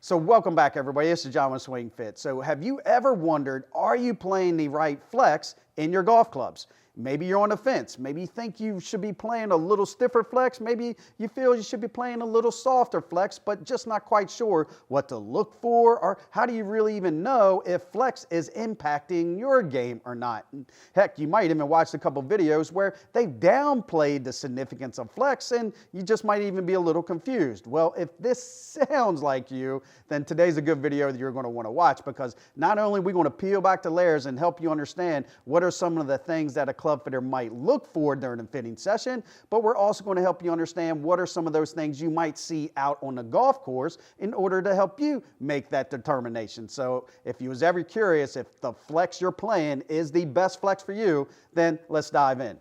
So welcome back, everybody. This is John with SwingFit. So have you ever wondered, are you playing the right flex in your golf clubs? Maybe you're on the fence. Maybe you think you should be playing a little stiffer flex. Maybe you feel you should be playing a little softer flex, but just not quite sure what to look for, or how do you really even know if flex is impacting your game or not? Heck, you might even watch a couple videos where they've downplayed the significance of flex, and you just might even be a little confused. Well, if this sounds like you, then today's a good video that you're going to want to watch, because not only are we going to peel back the layers and help you understand what are some of the things that a club fitter might look for during the fitting session, but we're also going to help you understand what are some of those things you might see out on the golf course in order to help you make that determination. So if you was ever curious if the flex you're playing is the best flex for you, then let's dive in.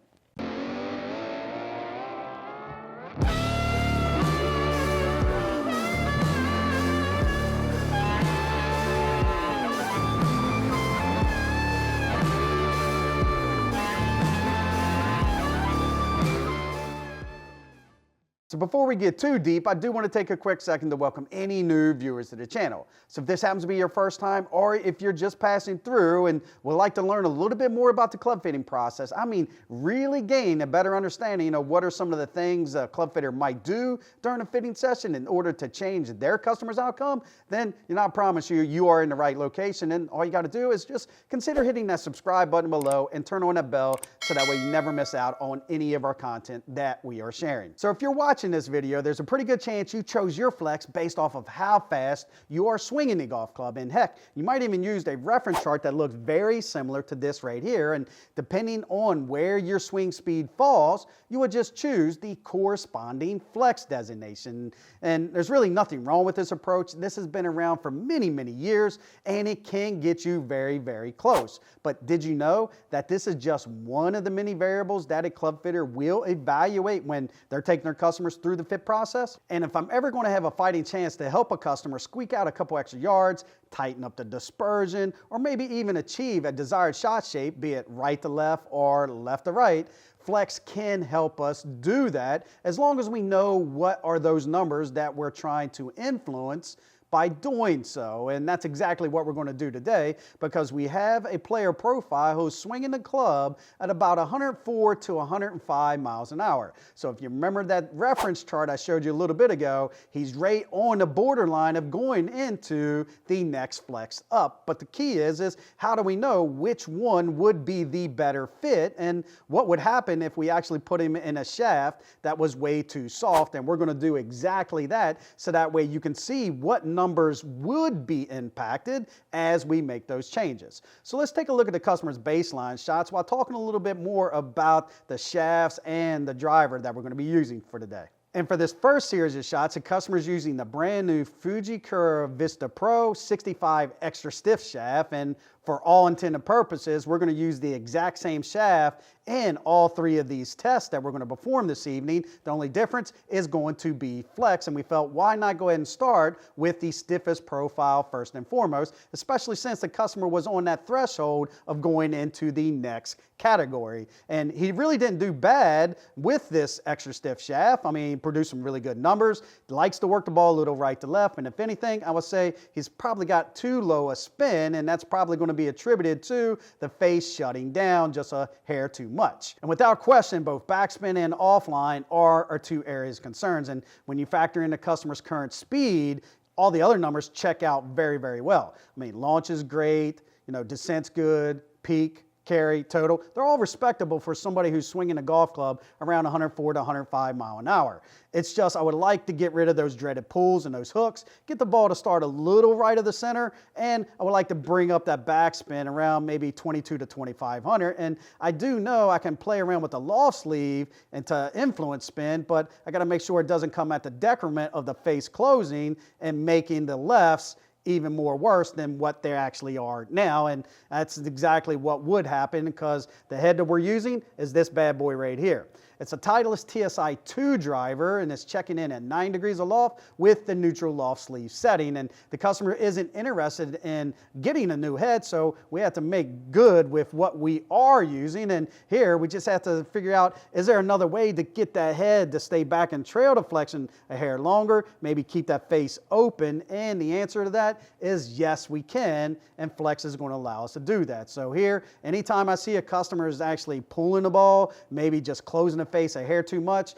So before we get too deep, I do want to take a quick second to welcome any new viewers to the channel. So if this happens to be your first time, or if you're just passing through and would like to learn a little bit more about the club fitting process, I mean really gain a better understanding of what are some of the things a club fitter might do during a fitting session in order to change their customer's outcome, then I promise you, you are in the right location, and all you got to do is just consider hitting that subscribe button below and turn on that bell so that way you never miss out on any of our content that we are sharing. So if you're watching this video, there's a pretty good chance you chose your flex based off of how fast you are swinging the golf club. And heck, you might even use a reference chart that looks very similar to this right here. And depending on where your swing speed falls, you would just choose the corresponding flex designation. And there's really nothing wrong with this approach. This has been around for many, many years, and it can get you very, very close. But did you know that this is just one of the many variables that a club fitter will evaluate when they're taking their customers through the fit process? And if I'm ever going to have a fighting chance to help a customer squeak out a couple extra yards, tighten up the dispersion, or maybe even achieve a desired shot shape, be it right to left or left to right, flex can help us do that, as long as we know what are those numbers that we're trying to influence by doing so. And that's exactly what we're going to do today, because we have a player profile who's swinging the club at about 104 to 105 miles an hour. So if you remember that reference chart I showed you a little bit ago, he's right on the borderline of going into the next flex up. But the key is how do we know which one would be the better fit, and what would happen if we actually put him in a shaft that was way too soft? And we're going to do exactly that, so that way you can see what numbers would be impacted as we make those changes. So let's take a look at the customer's baseline shots while talking a little bit more about the shafts and the driver that we're going to be using for today. And for this first series of shots, the customer is using the brand new Fuji Curve Vista Pro 65 extra stiff shaft, and for all intents and purposes, we're going to use the exact same shaft in all three of these tests that we're going to perform this evening. The only difference is going to be flex, and we felt why not go ahead and start with the stiffest profile first and foremost, especially since the customer was on that threshold of going into the next category. And he really didn't do bad with this extra stiff shaft. I mean, he produced some really good numbers, likes to work the ball a little right to left, and if anything, I would say he's probably got too low a spin, and that's probably going to be attributed to the face shutting down just a hair too much. And without question, both backspin and offline are our two areas of concerns. And when you factor in the customer's current speed, all the other numbers check out very, very well. I mean, launch is great, descent's good, peak, carry, total, they're all respectable for somebody who's swinging a golf club around 104 to 105 mile an hour. It's just I would like to get rid of those dreaded pulls and those hooks, get the ball to start a little right of the center, and I would like to bring up that backspin around maybe 22 to 2500. And I do know I can play around with the loft sleeve and to influence spin, but I got to make sure it doesn't come at the decrement of the face closing and making the lefts even more worse than what they actually are now. And that's exactly what would happen, because the head that we're using is this bad boy right here. It's a Titleist TSI 2 driver, and it's checking in at 9 degrees of loft with the neutral loft sleeve setting. And the customer isn't interested in getting a new head, so we have to make good with what we are using. And here we just have to figure out, is there another way to get that head to stay back in trail deflection a hair longer, maybe keep that face open? And the answer to that is yes, we can, and Flex is going to allow us to do that. So here, anytime I see a customer is actually pulling the ball, maybe just closing the face a hair too much,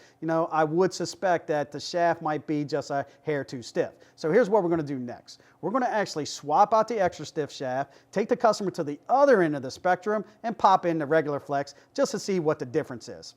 I would suspect that the shaft might be just a hair too stiff. So here's what we're going to do next. We're going to actually swap out the extra stiff shaft, take the customer to the other end of the spectrum, and pop in the regular Flex just to see what the difference is.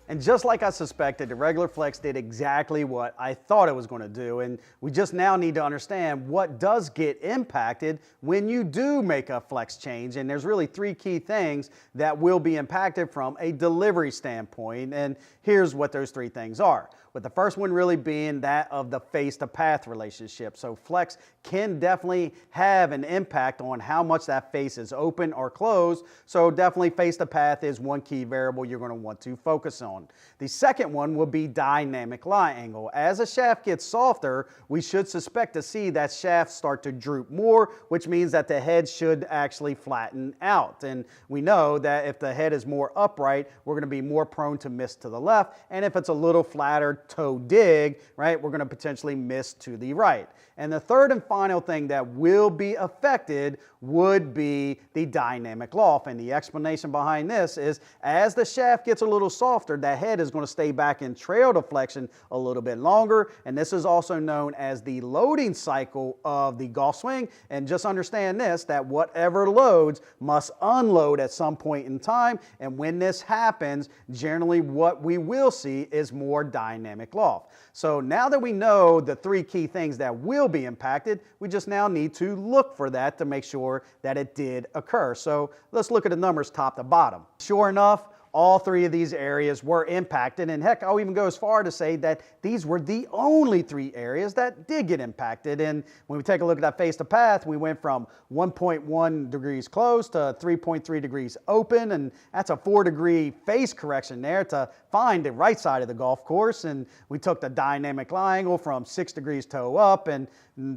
And just like I suspected, the regular Flex did exactly what I thought it was going to do. And we just now need to understand what does get impacted when you do make a Flex change. And there's really three key things that will be impacted from a delivery standpoint. And here's what those three things are. With the first one really being that of the face-to-path relationship. So Flex can definitely have an impact on how much that face is open or closed. So definitely face-to-path is one key variable you're going to want to focus on. The second one will be dynamic lie angle. As a shaft gets softer, we should suspect to see that shaft start to droop more, which means that the head should actually flatten out. And we know that if the head is more upright, we're going to be more prone to miss to the left. And if it's a little flatter toe dig, right, we're going to potentially miss to the right. And the third and final thing that will be affected would be the dynamic loft. And the explanation behind this is as the shaft gets a little softer, that head is going to stay back in trail deflection a little bit longer. And this is also known as the loading cycle of the golf swing. And just understand this, that whatever loads must unload at some point in time. And when this happens, generally what we will see is more dynamic loft. So now that we know the three key things that will be impacted, we just now need to look for that to make sure that it did occur. So let's look at the numbers top to bottom. Sure enough, all three of these areas were impacted, and heck, I'll even go as far to say that these were the only three areas that did get impacted. And when we take a look at that face to path, we went from 1.1 degrees closed to 3.3 degrees open, and that's a 4-degree face correction there to find the right side of the golf course. And we took the dynamic lie angle from 6 degrees toe up and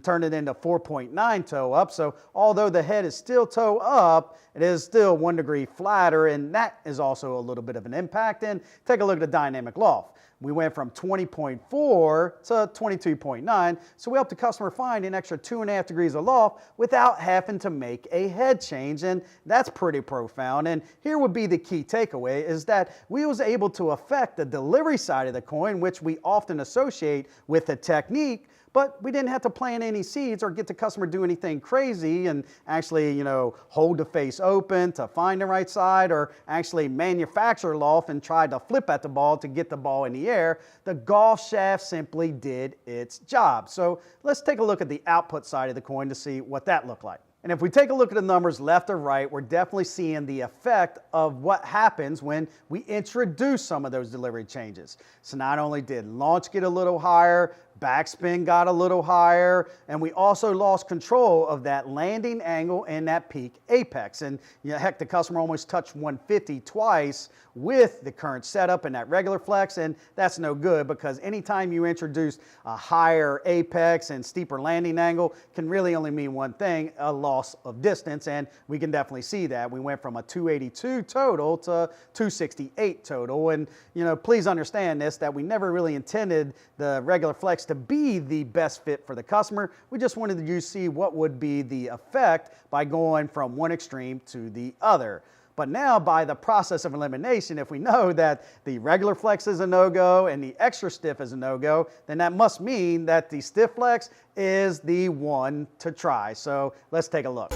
turned it into 4.9 toe up. So although the head is still toe up, it is still 1 degree flatter, and that is also a little bit of an impact. And take a look at the dynamic loft. We went from 20.4 to 22.9, so we helped the customer find an extra 2.5 degrees of loft without having to make a head change, and that's pretty profound. And here would be the key takeaway, is that we was able to affect the delivery side of the coin, which we often associate with the technique, but we didn't have to plant any seeds or get the customer do anything crazy and actually, hold the face open to find the right side or actually manufacture loft and try to flip at the ball to get the ball in the air. The golf shaft simply did its job. So let's take a look at the output side of the coin to see what that looked like. And if we take a look at the numbers left or right, we're definitely seeing the effect of what happens when we introduce some of those delivery changes. So not only did launch get a little higher, backspin got a little higher, and we also lost control of that landing angle and that peak apex. And heck, the customer almost touched 150 twice with the current setup and that regular Flex, and that's no good because anytime you introduce a higher apex and steeper landing angle can really only mean one thing, a loss of distance, and we can definitely see that. We went from a 282 total to 268 total, and please understand this, that we never really intended the regular Flex to be the best fit for the customer. We just wanted to see what would be the effect by going from one extreme to the other. But now by the process of elimination, if we know that the regular Flex is a no-go and the extra stiff is a no-go, then that must mean that the stiff Flex is the one to try. So let's take a look.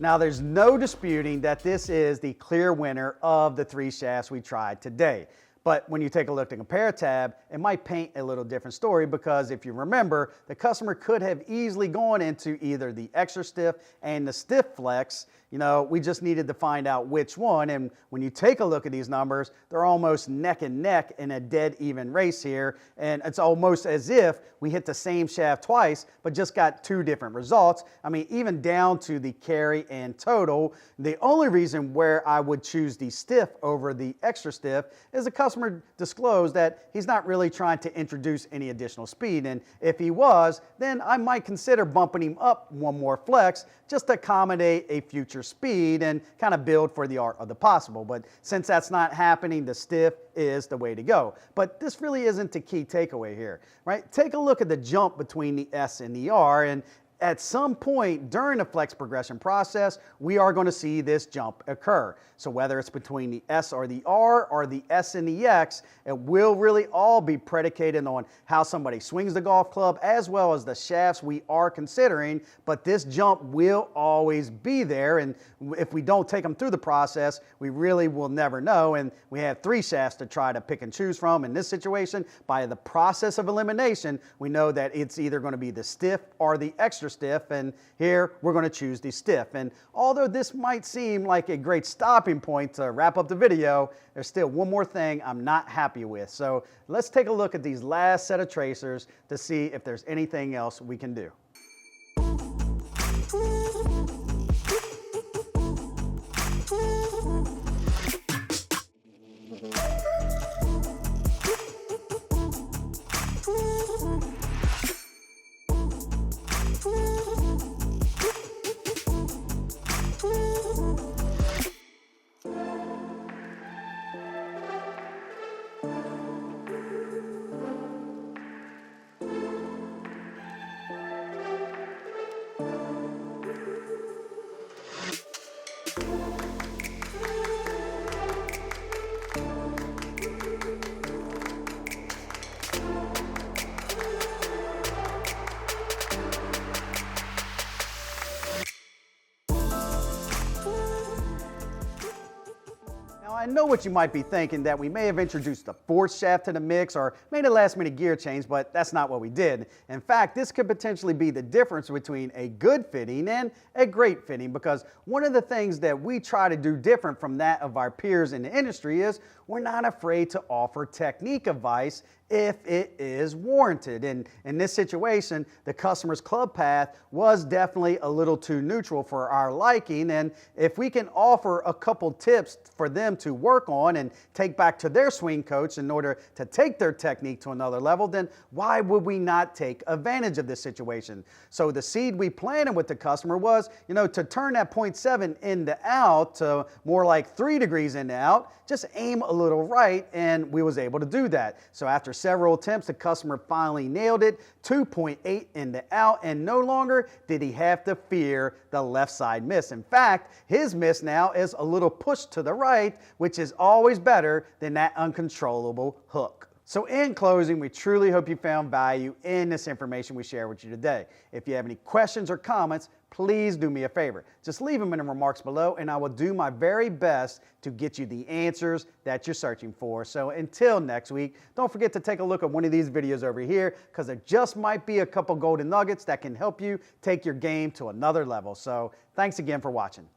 Now, there's no disputing that this is the clear winner of the 3 shafts we tried today. But when you take a look at the compare tab, it might paint a little different story, because if you remember, the customer could have easily gone into either the extra stiff and the stiff flex. You know, we just needed to find out which one. And when you take a look at these numbers, they're almost neck and neck in a dead even race here. And it's almost as if we hit the same shaft twice, but just got 2 different results. I mean, even down to the carry and total. The only reason where I would choose the stiff over the extra stiff is the customer disclosed that he's not really trying to introduce any additional speed. And if he was, then I might consider bumping him up 1 more flex just to accommodate a future speed and kind of build for the art of the possible. But since that's not happening, the stiff is the way to go. But this really isn't the key takeaway here, right? Take a look at the jump between the S and the R, and at some point during the flex progression process, we are going to see this jump occur. So whether it's between the S or the R or the S and the X, it will really all be predicated on how somebody swings the golf club as well as the shafts we are considering. But this jump will always be there, and if we don't take them through the process, we really will never know. And we have 3 shafts to try to pick and choose from. In this situation, by the process of elimination, we know that it's either going to be the stiff or the extra stiff, and here we're going to choose the stiff. And although this might seem like a great stopping point to wrap up the video, there's still one more thing I'm not happy with. So let's take a look at these last set of tracers to see if there's anything else we can do. I know what you might be thinking, that we may have introduced a 4th shaft to the mix or made a last minute gear change, but that's not what we did. In fact, this could potentially be the difference between a good fitting and a great fitting, because one of the things that we try to do different from that of our peers in the industry is we're not afraid to offer technique advice if it is warranted. And in this situation, the customer's club path was definitely a little too neutral for our liking. And if we can offer a couple tips for them to work on and take back to their swing coach in order to take their technique to another level, then why would we not take advantage of this situation? So the seed we planted with the customer was, to turn that 0.7 in to out to more like 3 degrees in to out, just aim a little right, and we was able to do that. So after several attempts, the customer finally nailed it, 2.8 in to out, and no longer did he have to fear the left side miss. In fact, his miss now is a little push to the right, which is always better than that uncontrollable hook. So in closing, we truly hope you found value in this information we share with you today. If you have any questions or comments, please do me a favor. Just leave them in the remarks below, and I will do my very best to get you the answers that you're searching for. So until next week, don't forget to take a look at one of these videos over here, because there just might be a couple golden nuggets that can help you take your game to another level. So thanks again for watching.